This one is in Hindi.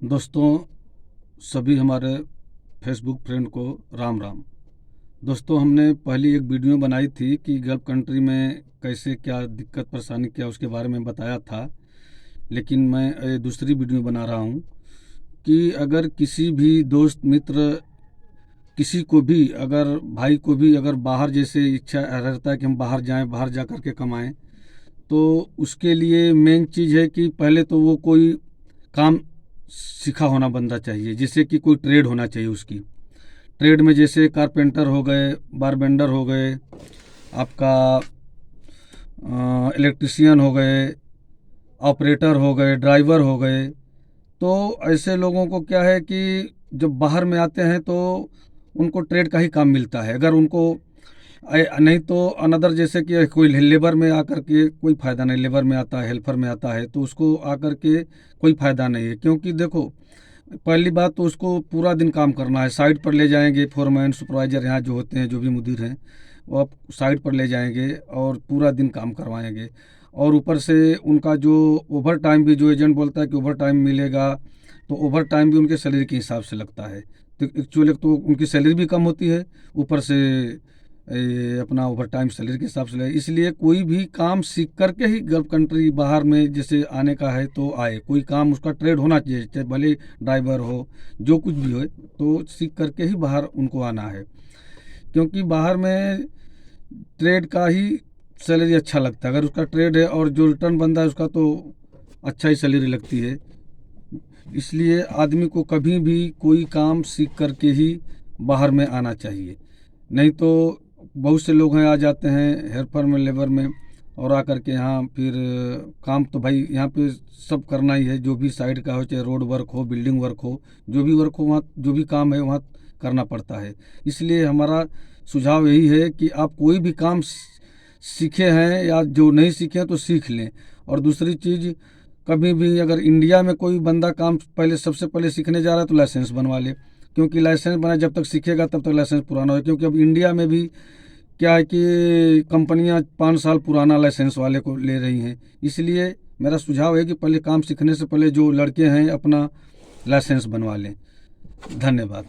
दोस्तों, सभी हमारे फेसबुक फ्रेंड को राम राम। दोस्तों, हमने पहले एक वीडियो बनाई थी कि गल्फ़ कंट्री में कैसे क्या दिक्कत परेशानी क्या उसके बारे में बताया था। लेकिन मैं दूसरी वीडियो बना रहा हूँ कि अगर किसी भी दोस्त मित्र किसी को भी अगर भाई को भी अगर बाहर जैसे इच्छा रहता है कि हम बाहर जाएं, बाहर जा कर के कमाएं, तो उसके लिए मेन चीज़ है कि पहले तो वो कोई काम सीखा होना बंदा चाहिए, जैसे कि कोई ट्रेड होना चाहिए उसकी। ट्रेड में जैसे कारपेंटर हो गए, बारबेंडर हो गए, आपका इलेक्ट्रिशियन हो गए, ऑपरेटर हो गए, ड्राइवर हो गए। तो ऐसे लोगों को क्या है कि जब बाहर में आते हैं तो उनको ट्रेड का ही काम मिलता है। अगर उनको नहीं तो अनदर जैसे कि कोई लेबर में आकर के कोई फ़ायदा नहीं, लेबर में आता है, हेल्पर में आता है तो उसको आकर के कोई फ़ायदा नहीं है। क्योंकि देखो, पहली बात तो उसको पूरा दिन काम करना है। साइट पर ले जाएंगे, फोरमैन सुपरवाइजर यहाँ जो होते हैं, जो भी मुदीर हैं, वो आप साइट पर ले जाएंगे और पूरा दिन काम करवाएंगे। और ऊपर से उनका जो ओवर टाइम भी, जो एजेंट बोलता है कि ओवर टाइम मिलेगा, तो ओवर टाइम भी उनके सैलरी के हिसाब से लगता है। तो एक्चुअली तो उनकी सैलरी भी कम होती है, ऊपर से अपना ओवर टाइम सैलरी के हिसाब से लगे। इसलिए कोई भी काम सीख करके ही गल्फ कंट्री बाहर में जैसे आने का है तो आए। कोई काम उसका ट्रेड होना चाहिए, चाहे भले ड्राइवर हो, जो कुछ भी हो, तो सीख करके ही बाहर उनको आना है। क्योंकि बाहर में ट्रेड का ही सैलरी अच्छा लगता है। अगर उसका ट्रेड है और जो रिटर्न बंदा है उसका तो अच्छा ही सैलरी लगती है। इसलिए आदमी को कभी भी कोई काम सीख करके ही बाहर में आना चाहिए। नहीं तो बहुत से लोग हैं आ जाते हैं हेल्पर में, लेबर में, और आकर के यहाँ फिर काम तो भाई यहाँ पे सब करना ही है। जो भी साइड का हो, चाहे रोड वर्क हो, बिल्डिंग वर्क हो, जो भी वर्क हो, वहाँ जो भी काम है वहाँ करना पड़ता है। इसलिए हमारा सुझाव यही है कि आप कोई भी काम सीखे हैं या जो नहीं सीखे हैं तो सीख लें। और दूसरी चीज़, कभी भी अगर इंडिया में कोई बंदा काम पहले सबसे पहले सीखने जा रहा है तो लाइसेंस बनवा ले। क्योंकि लाइसेंस बना, जब तक सीखेगा तब तक लाइसेंस पुराना हो। क्योंकि अब इंडिया में भी क्या है कि कंपनियां 5 साल पुराना लाइसेंस वाले को ले रही हैं। इसलिए मेरा सुझाव है कि पहले काम सीखने से पहले जो लड़के हैं अपना लाइसेंस बनवा लें। धन्यवाद।